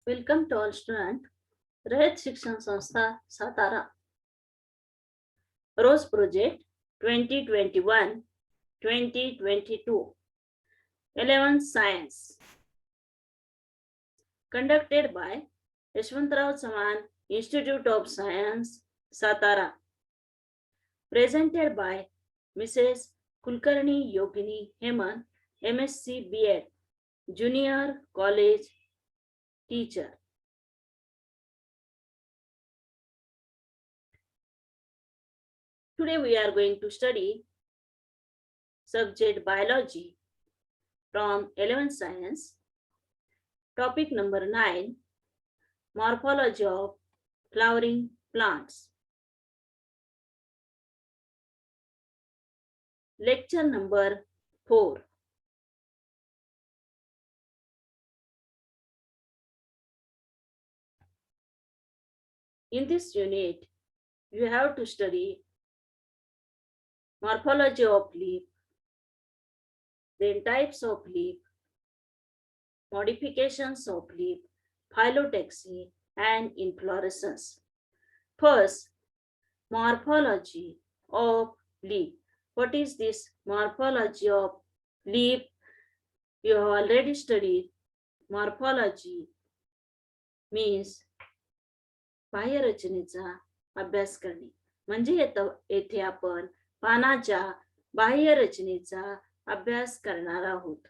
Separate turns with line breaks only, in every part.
Welcome to all students. रयत शिक्षण संस्था सातारा रोज project 2021-2022 11th Science conducted by Yashwantrao Chavan Institute of Science Satara, presented by Mrs. Kulkarni Yogini Heman, MSc B.Ed, Junior College Teacher. Today we are going to study subject biology from 11th Science, topic number 9, morphology of flowering plants. Lecture number 4. In this unit, you have to study morphology of leaf, then types of leaf, modifications of leaf, phyllotaxy, and inflorescence. First, morphology of leaf. What is this morphology of leaf? You have already studied. Morphology means बाह्यरचनेचा अभ्यास करणे. म्हणजे येथे आपण पानाच्या बाह्यरचनेचा अभ्यास करणार आहोत.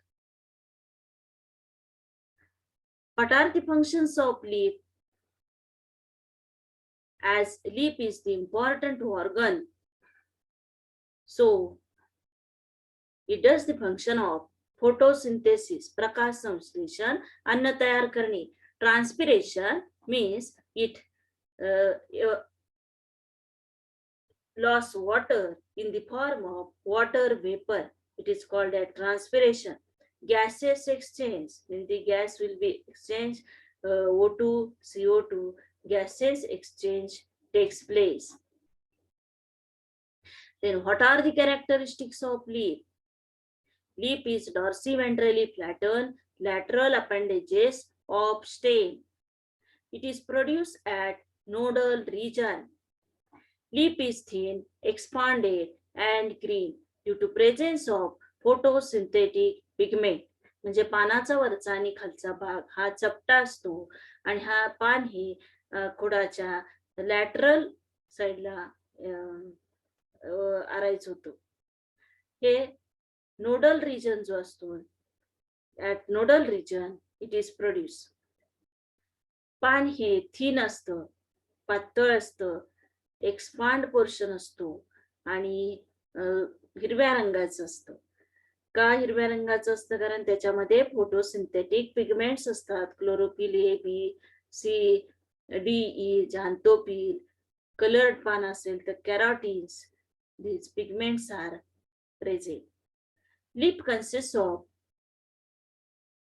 What are the functions of leaf? As leaf is the important organ, so it does the function of photosynthesis, प्रकाश संश्लेषण, अन्न तयार करणे. Transpiration means it loss water in the form of water vapor. It is called a transpiration. Gaseous exchange, when the gas will be exchanged, O2, CO2, gaseous exchange takes place. Then what are the characteristics of leaf? Leaf is dorsiventrally flattened, lateral appendages of stem. It is produced at nodal region. Leaf is thin, expanded, and green due to presence of photosynthetic pigment. म्हणजे पानाचा वरचा आणि खालचा भाग हा चपटा असतो आणि हा पान हे खोडाच्या लॅटरल साइडला आरायच होतो. हे नोडल रिजन जो असतो, at nodal region it is produced. पान हे थिन असतं, पातळ असतं, एक्सपांड पोर्शन असतो आणि हिरव्या रंगाचं असतं. का हिरव्या रंगाचं असतं? कारण त्याच्यामध्ये फोटोसिंथेटिक पिगमेंट्स असतात. Chlorophyll A, B, C, D, E, झॅन्थोफिल. Coloured पान असेल तर carotenes. These pigments are present. Leaf consists of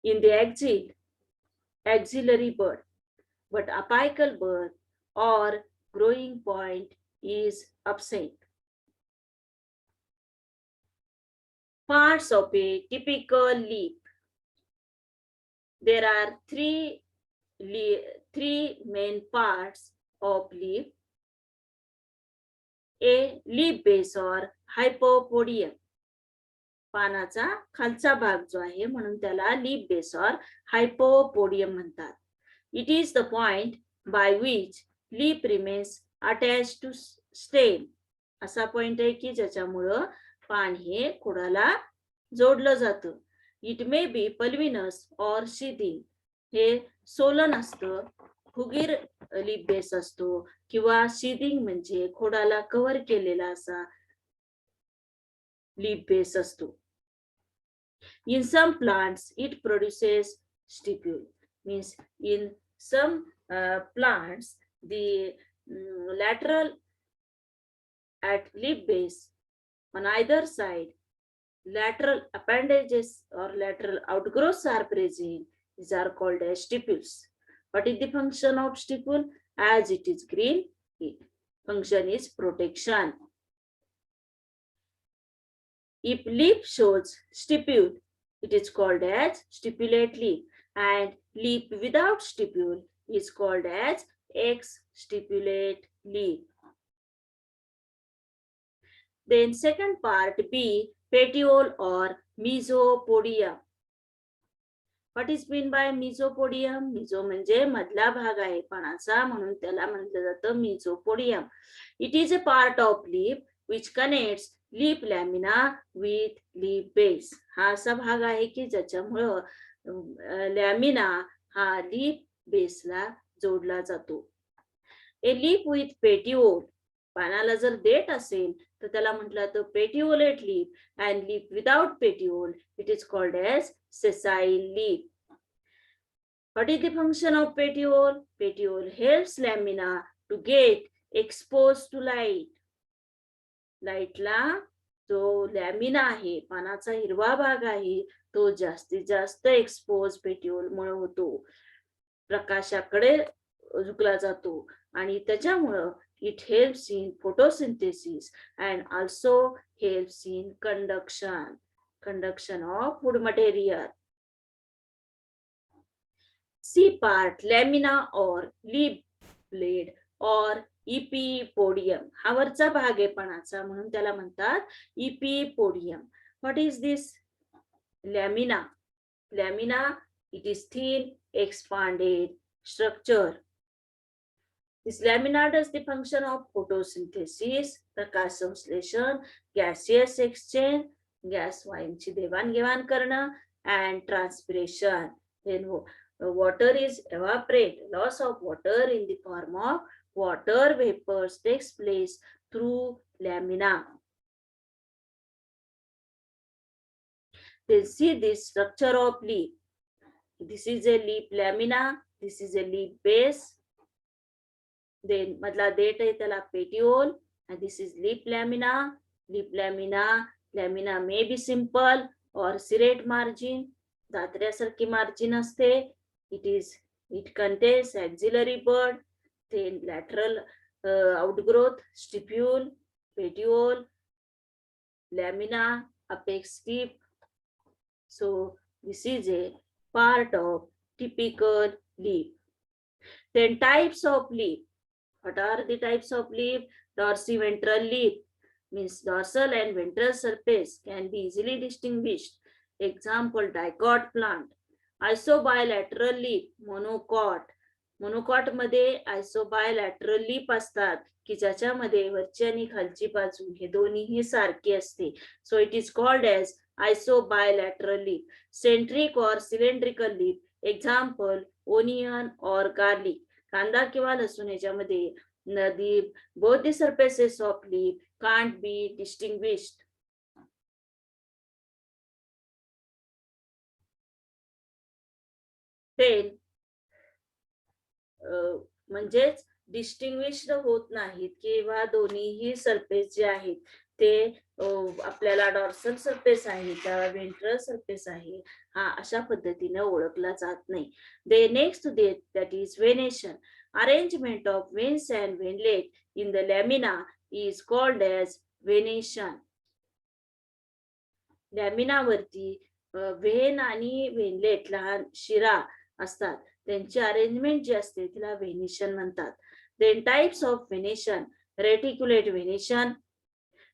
in the axillary bud, but apical bud or growing point is absent. Parts of a typical leaf. There are three main parts of leaf. A leaf base or hypopodium. पानाचा खालचा भाग जो आहे म्हणून त्याला leaf base or hypopodium म्हणतात. It is the point by which leaf remains attach to stem. असा point आहे की ज्याच्यामुळं पान हे खोडाला जोडलं जातं. It may be pulvinus or sheathing. हे सोलन असतं, फुगीर लीफ बेस असतो, किंवा शीथिंग म्हणजे खोडाला कव्हर केलेला असा लीफ बेस असतो. In some plants, it produces stipule. Means in some plants, the lateral at leaf base on either side, lateral appendages or lateral outgrowths are present. These are called as stipules. What is the function of stipule? As it is green, its function is protection. If leaf shows stipule, it is called as stipulate leaf. and leaf without stipule is called as ex-stipulate leaf. Then second part B, petiole or mesopodium. What is mean by mesopodium? Meso म्हणजे मधला भाग आहे पानाचा, म्हणून त्याला म्हटलं जातं mesopodium. It is a part of leaf which connects leaf lamina with leaf base. हा असा भाग आहे की ज्याच्यामुळं लॅमिना हा लीफ बेसला जोडला जातो. A leaf with petiole, पानाला जर देठ असेल तर त्याला म्हटलं जातं petiolate leaf, and leaf without petiole it is called as sessile leaf. What is the function of petiole? Petiole helps lamina to get exposed to light. लाईटला जो लॅमिना आहे, पानाचा हिरवा भाग आहे, तो जास्तीत जास्त एक्सपोज पेटिओल मुळे होतो, प्रकाशाकडे झुकला जातो, आणि त्याच्यामुळं it helps in photosynthesis and also helps in conduction of food material. C part, lamina or leaf blade or इपीपोडियम. हा वरचा भाग आहे पानाचा, म्हणून त्याला म्हणतात epipodium. What is this? Lamina. Lamina, it is thin expanded structure. This lamina does the function of photosynthesis, प्रकाश संश्लेषण, gaseous exchange, gas वायूंची देवाणघेवाण करणं, and transpiration. Then water is evaporate. Loss of water in the form of water vapors takes place through lamina. Then see this structure of leaf. This is a leaf lamina. This is a leaf base. Then मधला देठ आहे त्याला petiole, and this is leaf lamina. Leaf lamina. Lamina may be simple or serrate margin. दात्र्यासारखी margin असते. It contains axillary bud, then lateral outgrowth, stipule, petiole, lamina, apex tip. So this is a part of typical leaf. Then types of leaf. What are the types of leaf? Dorsiventral leaf means dorsal and ventral surface can be easily distinguished. Example, dicot plant. Isobilateral leaf, monocot. Monocot मध्ये आयसोबायलॅटरल leaf असतात की ज्याच्यामध्ये वरची आणि खालची बाजू हे दोन्हीही सारखी असते. So it is called as isobilateral leaf. Centric और सिलेंड्रिकल लीफ, एक्झाम्पल ओनियन और गार्लिक. कांदा किंवा लसूण याच्यामध्ये both the surfaces of leaf can't be distinguished. Then म्हणजेच डिस्टिंग्विश्ड होत नाहीत किंवा दोन्हीही सरफेस जे आहेत ते आपल्याला डॉर्सल सरफेस आहे का वेंट्रल सरफेस आहे हा अशा पद्धतीने ओळखला जात नाही. The next that is venation. Arrangement of veins and veinlet in the lamina is called as venation. लॅमिनावरती व्हेन आणि वेनलेट लहान शिरा असतात, त्यांची अरेंजमेंट जी असते तिला वेनेशन म्हणतात. Then types of venation. Reticulate venation.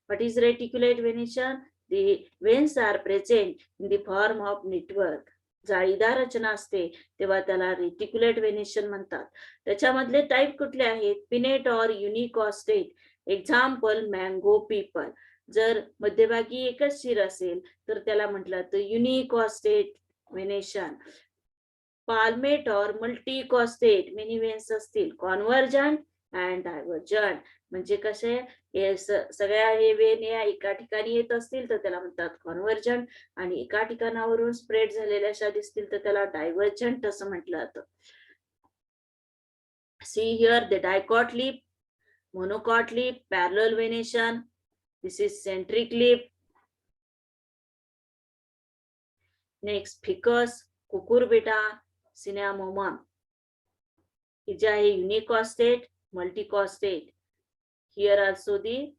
What is reticulate venation? The veins are present in the form of network. जाळीदार रचना असते तेव्हा त्याला रेटिक्युलेट वेनेशन म्हणतात. त्याच्यामधले टाइप कुठले आहेत? पिनेट और युनिकॉस्टेट. Example mango people. जर मध्यभागी एकच शिर असेल तर त्याला म्हटलं जातं युनिकॉस्टेट वेनेशन. पाल्मेट और मल्टीकॉस्टेट, मेनी वेन्स असतील. कॉन्व्हर्जंट अँड डायव्हर्जंट म्हणजे कसे सगळ्या हे वेन या एका ठिकाणी येत असतील तर त्याला म्हणतात कॉन्व्हर्जंट, आणि एका ठिकाणावरून स्प्रेड झालेल्या अशा दिसतील तर त्याला डायव्हर्जंट असं म्हटलं जातं. See here the dicot leaf, monocot leaf, parallel venation. This is centric leaf. Next Ficus, Cucurbita, Cinnamomum. ही जे आहे युनिकॉस्टेट, मल्टीकॉस्टेट. Here also the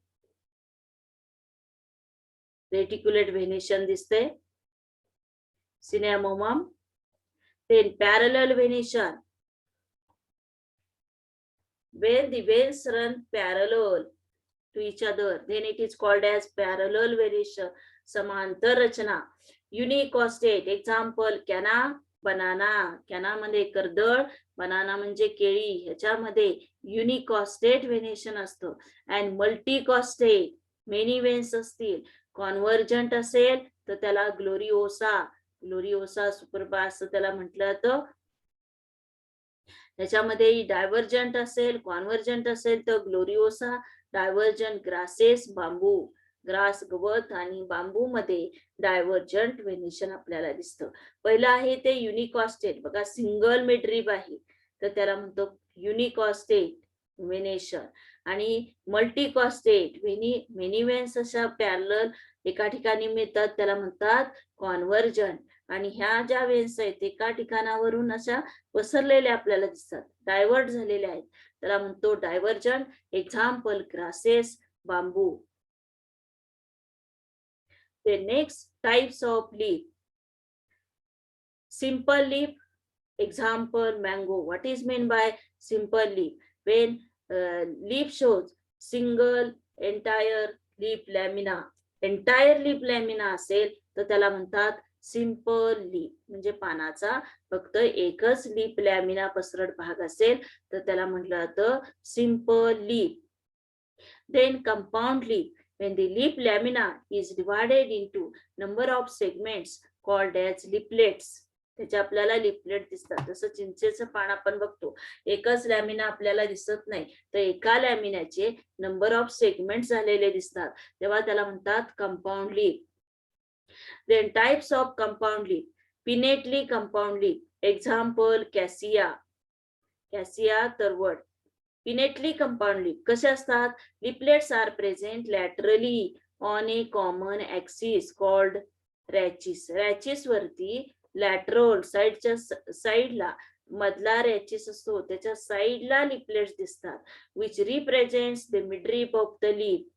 reticulate venation दिसते. Cinnamomum Then parallel venation. When the veins run parallel to each other, then it is called as parallel venation. Samantar rachana. Unicostate. Example, cana, banana. Cana मध्ये कर्दळ, banana म्हणजे केळी. ह्याच्यामध्ये युनिकॉस्टेट venation असतं. And मल्टीकॉस्टेट, many veins असतील. Convergent असेल तर त्याला ग्लोरिओसा सुपरबा असं त्याला म्हटलं जातं. त्याच्यामध्ये डायव्हर्जंट असेल, कॉन्व्हर्जंट असेल तर ग्लोरिओसा. डायव्हर्जंट ग्रासेस, बांबू, ग्रास गवत आणि बांबू मध्ये डायव्हर्जंट व्हेनेशन आपल्याला दिसतं. पहिलं आहे ते युनिकॉस्टेट. बघा, सिंगल मिडरिब आहे तर त्याला म्हणतो युनिकॉस्टेट व्हेनेशन. आणि मल्टीकॉस्टेट, मेनी वेन्स अशा पॅरलल एका ठिकाणी मिळतात त्याला म्हणतात कॉन्व्हर्जंट. आणि ह्या ज्या वेन्स आहेत एका ठिकाणावरून अशा पसरलेल्या आपल्याला दिसतात, डायव्हर्ट झालेल्या आहेत, त्याला म्हणतो divergent. Example, grasses, bamboo. The next types of leaf. Simple leaf. Example, mango. What is meant by simple leaf? When leaf shows single entire leaf lamina. Entire leaf lamina असेल तर त्याला म्हणतात सिंपल लीफ. म्हणजे पानाचा फक्त एकच leaf lamina पसरट भाग असेल तर त्याला म्हटलं जातं simple leaf. Then compound leaf. When the leaf lamina is divided into number of segments called as leaflets. त्याचे आपल्याला लिफलेट दिसतात. जसं चिंचेचं पान आपण बघतो, एकच लॅमिना आपल्याला दिसत नाही तर एका लॅमिनाचे नंबर ऑफ सेगमेंट झालेले दिसतात, तेव्हा त्याला म्हणतात compound leaf. Then types of compound leaf. Pinnately compound leaf. Example, cassia. Cassia तरवड. Pinnately compound leaf कसे असतात? Leaflets are present laterally on a common axis called rachis. Rachis वरती लॅटरल साइडच्या साइडला मधला रॅचिस असतो, त्याच्या साइडला लिफलेट्स दिसतात, which represents the midrib of the leaf.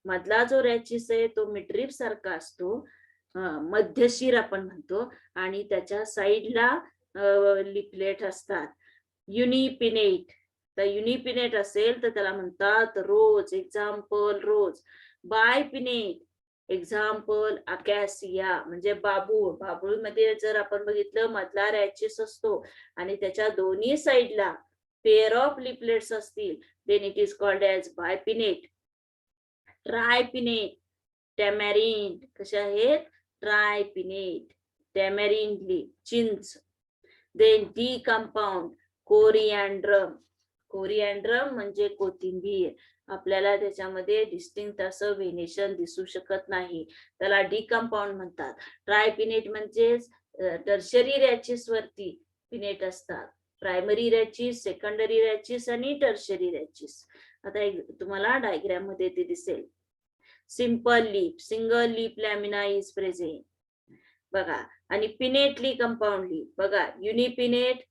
मधला जो रॅचिस आहे तो मिडरिब सारखा असतो, मध्यशीर आपण म्हणतो, आणि त्याच्या साइडला लिफलेट असतात. युनिपिनेट. तर युनिपिनेट असेल तर त्याला म्हणतात रोज. एक्झाम्पल, रोज. बायपिनेट. एक्झाम्पल, अकॅसिया म्हणजे बाबूळ. बाबूळमध्ये जर आपण बघितलं मधला रॅचिस असतो आणि त्याच्या दोन्ही साइडला पेअर ऑफ लिफलेट्स असतील, then it is called as bipinnate. Tripinnate. Tamarind. कशा आहेत? ट्रायपिनेट. टॅमॅरिंड लीफ, चिंच. Then decompound. Coriandrum. Coriandrum म्हणजे कोथिंबीर. आपल्याला त्याच्यामध्ये डिस्टिंक्ट असं व्हेनेशन दिसू शकत नाही, त्याला डी कंपाऊंड म्हणतात. ट्रायपिनेट म्हणजे टर्शरी रॅचिस वरती पिनेट असतात. प्रायमरी रॅचिस, सेकंडरी रॅचिस आणि टर्शरी रॅचिस. आता तुम्हाला डायग्राम मध्ये ते दिसेल. Simple leaf, single leaf lamina is present. बघा. आणि पिनेटली कंपाऊंड लीफ बघा. युनिपिनेट,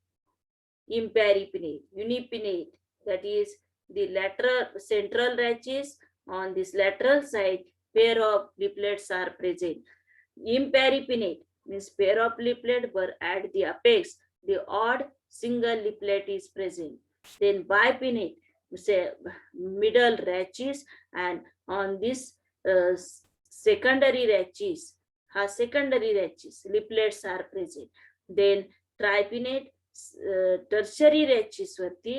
imparipinnate. Unipinnate, that is the lateral central rachis. On this lateral side pair of leaflets are present. Imparipinnate means pair of leaflet but at the apex the odd single leaflet is present. Then bipinnate, say middle rachis, and on this secondary rachis, secondary rachis leaflets are present. Then tripinnate, tertiary rachis वरती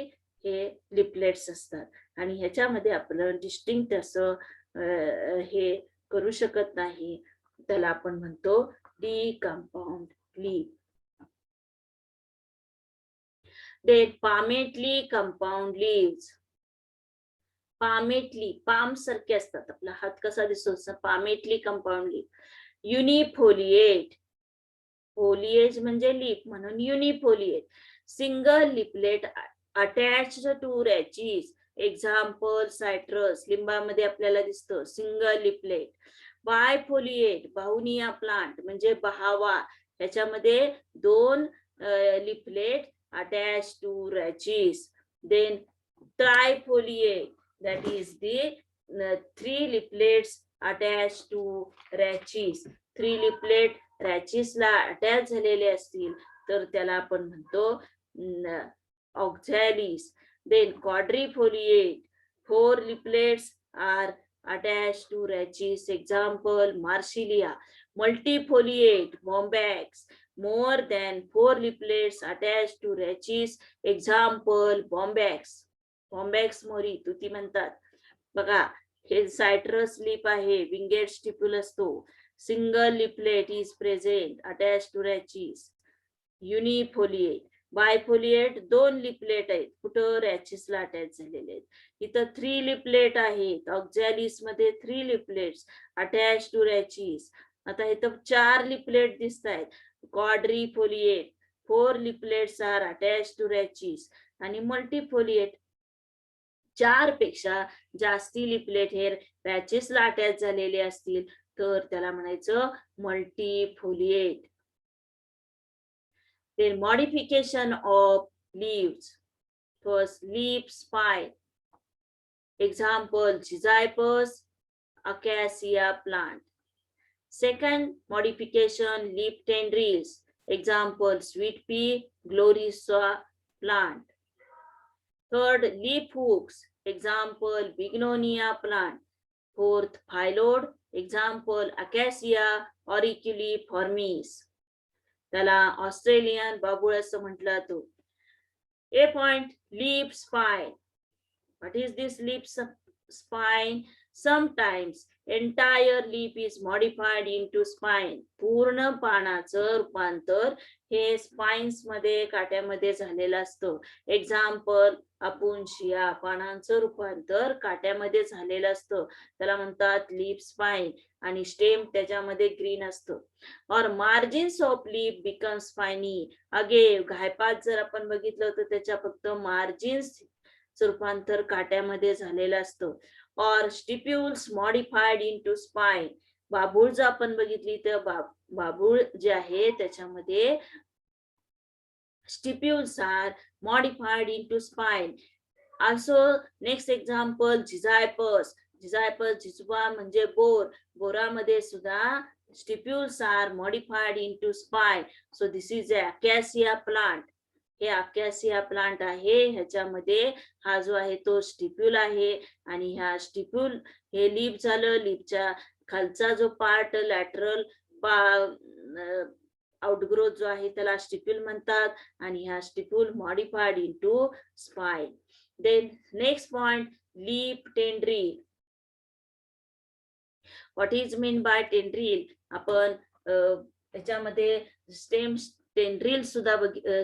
हे leaflets असतात. आणि ह्याच्यामध्ये आपलं distinct असं हे करू शकत नाही, त्याला आपण म्हणतो decompound leaf. Then palmately compound leaves. Palmately, palm सारखे असतात, आपला हात कसा दिसतो, palmately compound leaf. Unifoliate. Foliage म्हणजे लीफ म्हणून unifoliate. Single leaflet attached to rachis. Example, citrus. लिंबामध्ये आपल्याला दिसतं single leaflet. Bifoliate, Bauhinia plant म्हणजे बहावा, ह्याच्यामध्ये दोन leaflet attach to rachis. Then trifoliate, that is the 3 leaflets attach to rachis. 3 leaflet रॅचिसला अटॅच झालेले असतील तर त्याला आपण म्हणतो oxalis. Then quadrifoliate, 4 leaflets are attached to rachis. Example, Marsilia. Multifoliate, bombax, more than 4 leaflets attached to rachis. Example, bombax. bombax मोरी तुती म्हणतात. बघा, हे सायट्रस लीफ आहे, विंगेड स्टिप्युल असतो. Single leaflet is present attach to rachis. Unifoliate, bifoliate 2 leaflet आहेत, कुठं रॅचीसला attach झालेले आहेत. इथं 3 लिपलेट आहेत, ऑक्झॅलिस मध्ये 3 लिपलेट्स अटॅच टू रॅचीस. आता इथं 4 लिपलेट दिसत आहेत. क्वाड्रिफोलिएट, 4 लिपलेट्स आर अटॅच टू रॅचीस. आणि मल्टीफोलिएट, 4 पेक्षा जास्ती लिपलेट हे रॅचीसला अटॅच झालेले असतील तर त्याला म्हणायचं multifoliate. Then modification of leaves. First, leaf spine. Example, Zygipus, acacia plant. Second modification, leaf tendrils. Example, sweet pea, gloriosa plant. Third, leaf hooks. Example, bignonia plant. Fourth, phylloid. Example, acacia auriculiformis. त्याला Australian बाबूळ असं म्हटलं जातो. A point, leaf spine. What is this leaf spine? Sometimes entire leaf is modified into spine. पूर्ण पानाचं रूपांतर हे spines मध्ये, काट्यामध्ये झालेलं असतं. एक्झाम्पल, अपुन्शिया, पानांचं रूपांतर काट्यामध्ये झालेलं असतं, त्याला म्हणतात लीफ स्पाइन. आणि स्टेम त्याच्यामध्ये ग्रीन असतं. और margins of leaf become spiny. Agave घायपात जर आपण बघितलं तर त्याच्या फक्त मार्जिन्स रूपांतर काट्यामध्ये झालेलं असतं. और स्टिप्युल्स मॉडिफाइड इनटू स्पाइन. बाबूळ जर आपण बघितली तर बाबूळ जे आहे त्याच्यामध्ये stipules are modified into spine. Also, next example, Zygipus. Zygipus, झिजुबा म्हणजे बोर. बोरामध्ये सुद्धा stipules are modified into spine. So this is a acacia plant. हे अकॅसिया प्लांट आहे. ह्याच्यामध्ये हा जो आहे तो स्टिप्यूल आहे. आणि ह्या स्टिप्यूल हे लीफ झालं. लीफच्या खालचा जो पार्ट लॅटरल आउटग्रोथ जो आहे त्याला स्टिप्यूल म्हणतात. आणि ह्या stipule modified into spine. Then next point, leaf tendril. What is mean by tendril? आपण याच्यामध्ये स्टेम टेंड्रिल सुद्धा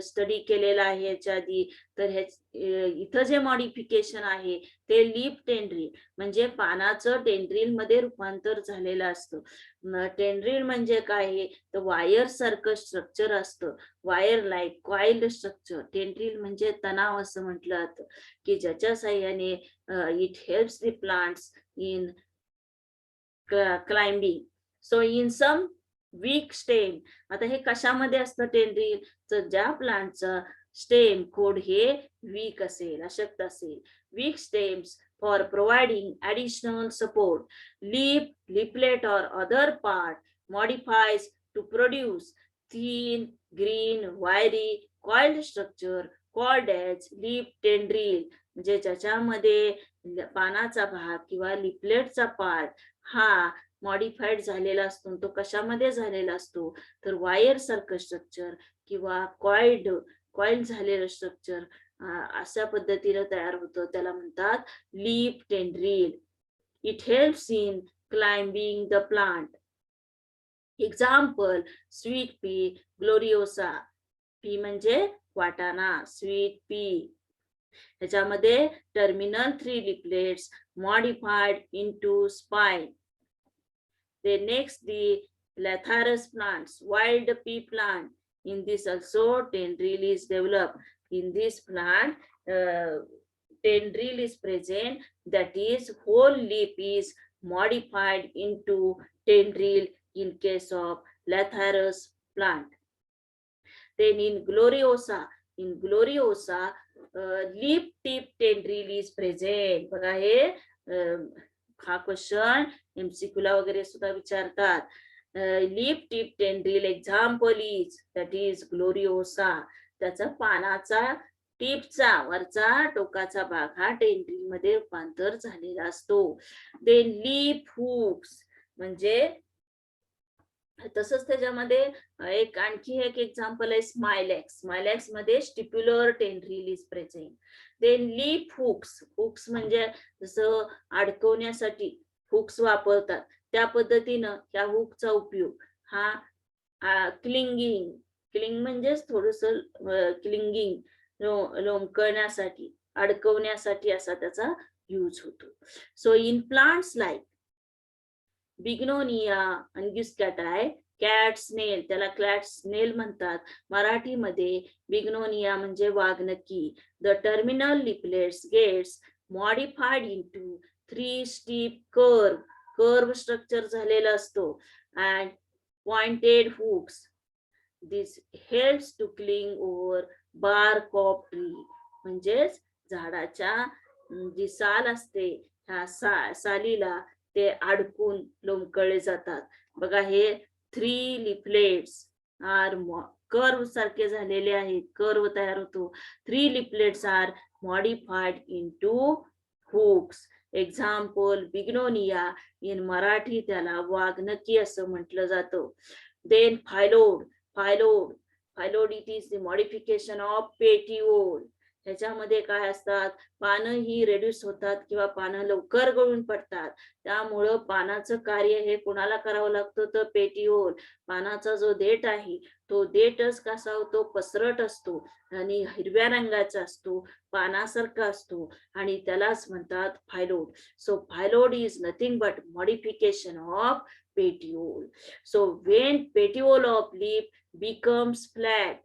स्टडी केलेला आहे याच्या आधी. तर इथं जे मॉडिफिकेशन आहे ते लीफ टेंड्रिल म्हणजे पानाचं टेंड्रिल मध्ये रूपांतर झालेलं असतं. टेंड्रिल म्हणजे काय, तर वायर सारखं स्ट्रक्चर असतं, wire like coiled structure. Tendril म्हणजे तणाव असं म्हटलं जातं की ज्याच्या साह्याने it helps the plants in climbing. So in some weak stem. आता हे कशामध्ये असतं टेंड्रिल, तर ज्या प्लांटचं स्टेम खोड हे वीक असेल, अशक्त असेल. Weak stems for providing additional support. Leaf, leaflet or other part modifies to produce thin, green, wiry, coiled structure called as leaf tendril. म्हणजे ज्याच्यामध्ये पानाचा भाग किंवा लिफलेटचा पार्ट हा मॉडिफाईड झालेला असतो. तो कशामध्ये झालेला असतो, तर वायर सारखं स्ट्रक्चर किंवा कॉइल्ड झालेलं स्ट्रक्चर अशा पद्धतीने तयार होतं, त्याला म्हणतात leaf tendril. It helps in climbing the plant. Example, sweet pea, gloriosa. P म्हणजे वाटाणा, स्वीट पी. ह्याच्यामध्ये terminal 3 leaflets modified into spine. The next, the Lathyrus plants, wild pea plant. In this also tendril is developed. In this plant, tendril is present, that is whole leaf is modified into tendril in case of Lathyrus plant. Then in Gloriosa, leaf tip tendril is present. बघा हे हा question MCQ ला वगैरे सुद्धा विचारतात. Leaf tip tendril example is that is Gloriosa. त्याचा पानाचा टिपचा वरचा टोकाचा भाग हा टेंड्रिल मध्ये रूपांतर झालेला असतो. देन लीफ हुक्स म्हणजे तसंच त्याच्यामध्ये आणखी एक एक्झाम्पल आहे स्मायलॅक्स. स्मायलॅक्स मध्ये stipular tendril is present. Then leaf hooks. Hooks म्हणजे जसं अडकवण्यासाठी हुक्स वापरतात त्या पद्धतीनं त्या हुकचा उपयोग हा क्लिंग म्हणजेच थोडस क्लिंगिंग लोंबकळण्यासाठी अडकवण्यासाठी असा त्याचा यूज होतो. So in plants like Bignonia unguis cati, cat snail, त्याला कॅट स्नेल म्हणतात मराठीमध्ये. बिग्नोनिया म्हणजे वाघनकी. The terminal leaflets gets modified into 3 steep curve structure झालेला असतो and pointed hooks. This helps to cling over bark of tree. म्हणजेच झाडाच्या जी साल असते ह्या सालीला ते अडकून लोंबकळले जातात. बघा हे 3 लिफलेट्स आर कर्व सारखे झालेले आहेत. कर्व तयार होतो. 3 leaflets are modified into hooks. Example Bignonia. In Marathi त्याला वाघनकी असं म्हटलं जातं. Then phyllode it is the modification of petiole. ह्याच्यामध्ये काय असतात, पानं ही रेड्यूस होतात किंवा पानं लवकर गळून पडतात. त्यामुळं पानाचं कार्य हे कोणाला करावं लागतं तर पेटिओल. पानाचा जो देठ आहे तो देठच कसा होतो, पसरट असतो आणि हिरव्या रंगाचा असतो, पानासारखा असतो आणि त्यालाच म्हणतात phyllode. So phyllode is nothing but modification of petiole. So when petiole of leaf becomes flat,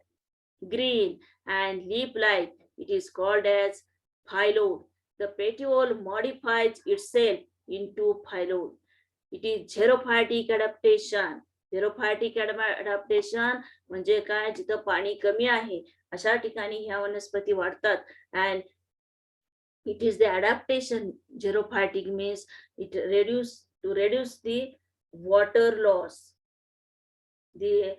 green and leaf-like, it is called as phyllodes. The petiole modifies itself into phyllodes. It is xerophytic adaptation. Xerophytic adaptation म्हणजे काय, जिथं पाणी कमी आहे अशा ठिकाणी ह्या वनस्पती वाढतात. And it is the adaptation. Xerophytic means it reduce the water loss. The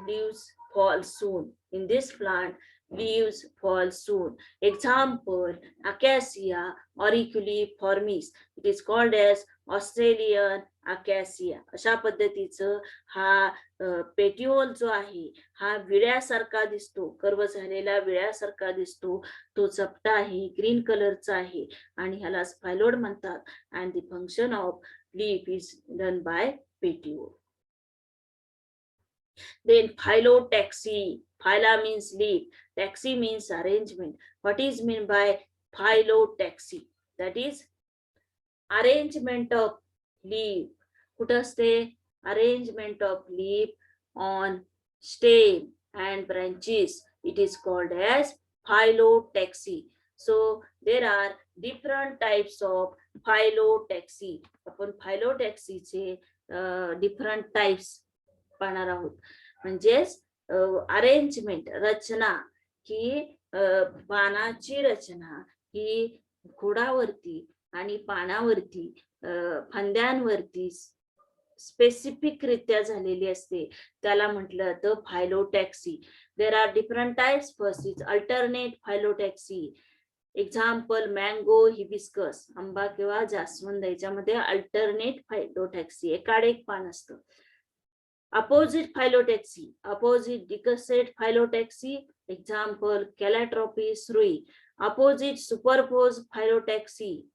leaves fall soon. In this plant, leaves fall soon. Example, Acacia auriculiformis. It is called as Australian Acacia. अशा पद्धतीचं हा petiole जो आहे हा विळ्यासारखा दिसतो, curve झालेला विळ्यासारखा दिसतो. तो चपटा आहे, ग्रीन कलरचा आहे आणि ह्याला फायलोड म्हणतात. And the function of leaf is done by petiole. Then phyllotaxy. Phyla means leaf, taxy means arrangement. What is meant by phyllotaxy? That is arrangement of leaf. कुठं असते, arrangement of leaf on stem and branches. It is called as phyllotaxy. So there are different types of phyllotaxy. आपण phyllotaxyचे different types पाहणार आहोत. म्हणजेच arrangement, रचना, की पानाची रचना ही खोडावरती आणि पानावरती फांद्यांवरती स्पेसिफिक रित्या झालेली असते, त्याला म्हटलं जातं phyllotaxy. There are different types. First is alternate phyllotaxy. Example mango, hibiscus, आंबा किंवा जास्वंद, याच्यामध्ये अल्टरनेट फायलोटॅक्सी, एकाड एक पान असतं. Opposite phyllotaxy, opposite decussate phyllotaxy. Example Calotropis रुई. Opposite superpose phyllotaxy.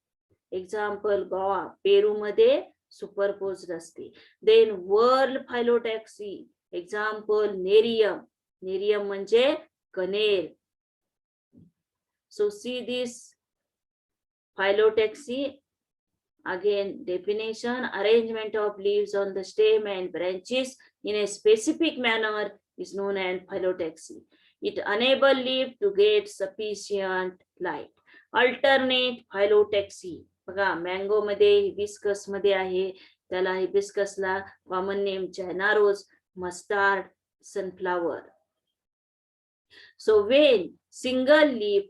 Example guava, पेरू मध्ये सुपरपोज असते. Then whorl phyllotaxy. Example Nerium, Nerium म्हणजे कनेर. So see this phyllotaxy. Again, definition: arrangement of leaves on the stem and branches in a specific manner is known as phyllotaxy. It enables leaf to get sufficient light. Alternate phyllotaxy. बघा, mango मध्ये, hibiscus मध्ये आहे, त्याला हिबिस्कसला common name China rose, mustard, sunflower. So when single leaf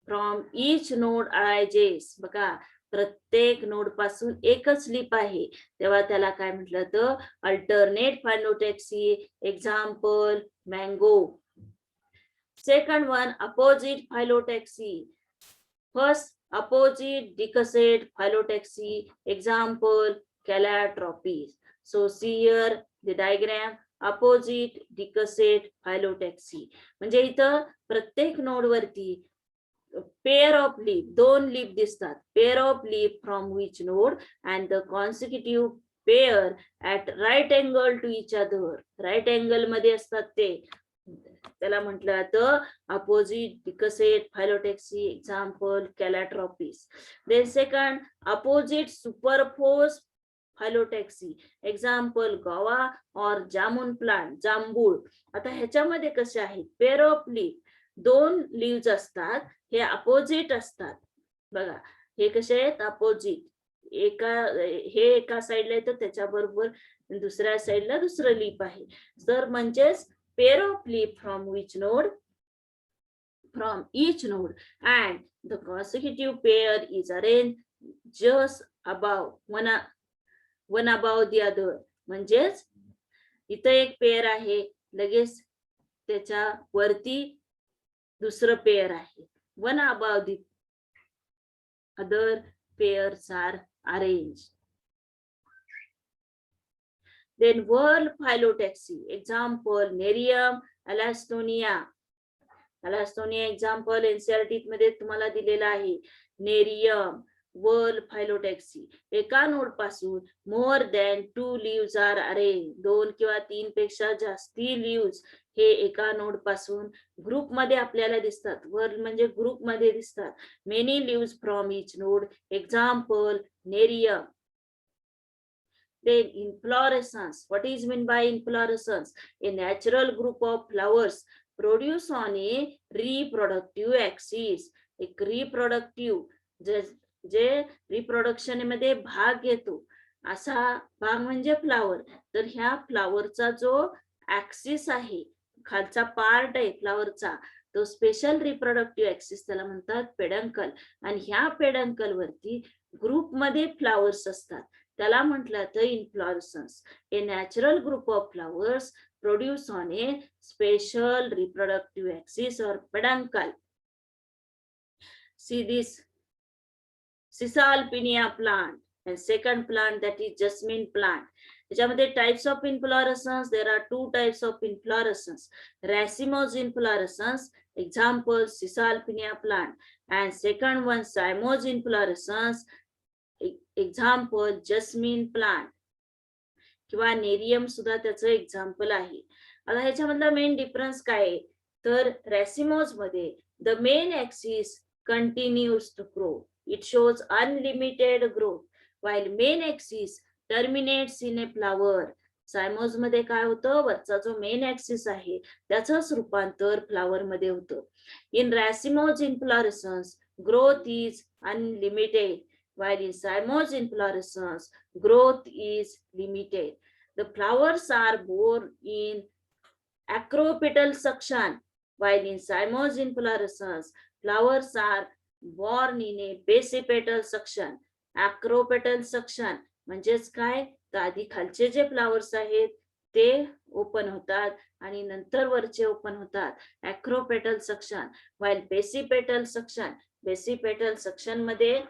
from each node arises, बघा प्रत्येक node पासून एकच लीफ आहे तेव्हा त्याला काय म्हटलं तर alternate phyllotaxy. Example mango. Second one opposite phyllotaxy. First opposite decussate phyllotaxy. Example calotropes. So see here the diagram. Opposite decussate phyllotaxy म्हणजे इथं प्रत्येक नोड वरती पेअर ऑफ लीफ, दोन लीफ दिसतात. Pair of leaf from which node and the consecutive pair at right angle to each other. Right angle मध्ये असतात ते, त्याला म्हटलं जातं opposite decussate phyllotaxy. Example Calotropis. Then second opposite superpose phyllotaxy. Example guava और jamun plant, जांभूळ. आता ह्याच्यामध्ये कसे आहेत पेअर ऑफ लीफ, दोन लीव्स असतात, हे अपोजिट असतात. बघा हे कसे आहेत अपोजिट. हे एका साइडला येतं त्याच्याबरोबर दुसऱ्या साइडला दुसरं लीफ आहे. तर म्हणजेच pair of leaf from which node, from each node, and the consecutive pair is arranged just above one above the other. म्हणजेच इथं एक पेअर आहे, लगेच त्याच्या वरती दुसरं पेअर आहे. one above the other pairs are arranged. Then world phyllotaxy. Example Nerium elastonia. elastonia example NCERT मध्ये तुम्हाला दिलेला आहे. Nerium whorled phyllotaxy. एका नोड पासून more than 2 leaves are arrange. 2 किंवा 3 पेक्षा जास्ती लीव्स हे एका नोड पासून ग्रुप मध्ये आपल्याला दिसतात. वर्ल्ड म्हणजे ग्रुप मध्ये दिसतात. Many leaves from each node. Example nerium. Then inflorescence. What is meant by inflorescence? A natural group of flowers produced on a reproductive axis. एक reproductive जे रिप्रोडक्शन मध्ये भाग घेतो असा भाग म्हणजे फ्लावर. तर ह्या फ्लावरचा जो ऍक्सिस आहे, खालचा पार्ट आहे फ्लावरचा, तो स्पेशल रिप्रोडक्टिव्ह ऍक्सिस त्याला म्हणतात पेडंकल. आणि ह्या पेडंकल वरती ग्रुप मध्ये फ्लावर्स असतात, त्याला म्हटलं तर inflorescence. A natural group of flowers produce on A special reproductive axis और peduncle. See this Cisalpinia plant and second plant that is jasmine plant. त्याच्यामध्ये types of inflorescence. There are 2 types of inflorescence. Racemose inflorescence. Example Cisalpinia plant. And second one cymose inflorescence. Example jasmine plant. किंवा nerium सुद्धा त्याचं example आहे. आता ह्याच्यामधला main difference काय आहे तर रॅसिमोज मध्ये the main axis continues to grow. It shows unlimited growth, while main axis terminates in a flower. सायमोज मध्ये काय होतं, वरचा जो मेन ऍक्सिस आहे त्याचंच रूपांतर फ्लावर मध्ये होतं. In racemose inflorescence growth is unlimited, while in cymose inflorescence growth is limited. The flowers are born in acropetal suction, while in cymose inflorescence flowers are born in a basipetal suction. Acropetal suction म्हणजेच काय तर आधी खालचे जे flowers आहेत ते open होतात आणि नंतर वरचे ओपन होतात. acropetal suction. while basipetal suction, basipetal suction मध्ये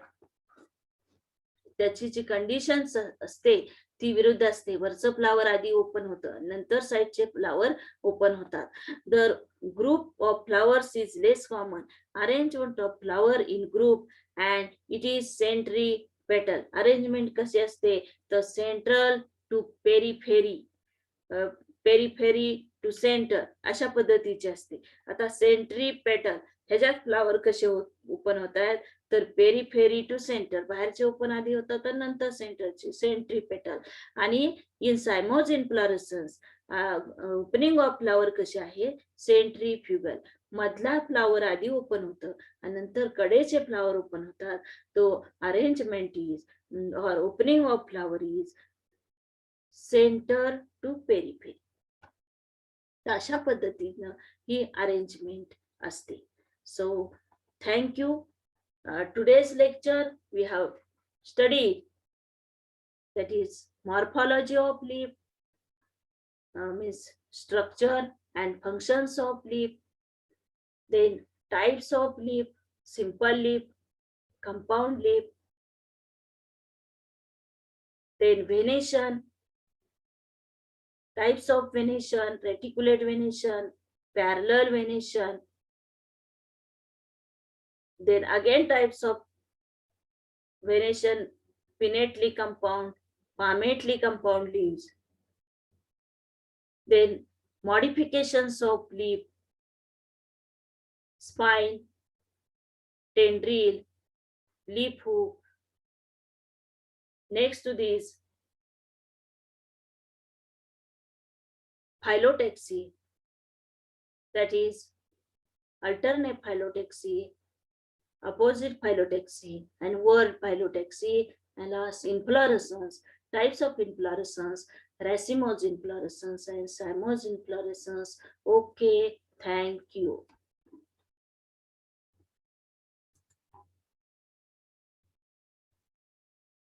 त्याची जी कंडिशन असते ती विरुद्ध असते. वरचं फ्लावर आधी ओपन होतं, नंतर साइडचे फ्लावर ओपन होतात. The group of flowers is less common. Arrangement of flower in group and it is centripetal. Arrangement कशी असते तर central to periphery, periphery to centre अशा पद्धतीची असते. आता सेंट्रीपेटल ह्याच्यात फ्लावर कसे ओपन होत आहेत तर पेरिफेरी टू सेंटर, बाहेरचे ओपन आधी होतात तर नंतर सेंटरची, सेंट्रीपेटल. आणि in cymose inflorescence opening of flower कसे आहे सेंट्रीफ्युगल. मधला फ्लावर आधी ओपन होतं आणि नंतर कडेचे फ्लावर ओपन होतात. तो arrangement is or opening of flower is centre to periphery. अशा पद्धतीनं ही अरेंजमेंट असते. So thank you. Today's lecture we have studied, that is morphology of leaf, means structure and functions of leaf, then types of leaf, simple leaf, compound leaf, then venation, types of venation, reticulate venation, parallel venation, then again types of venation, pinnately compound, palmately compound leaves, then modifications of leaf, spine, tendril, leaf hook. Next to this, phyllotaxy, that is alternate phyllotaxy, opposite phyllotaxy, and whorl phyllotaxy, and last inflorescence, types of inflorescence, racemose inflorescence and cymose inflorescence. Okay, thank you.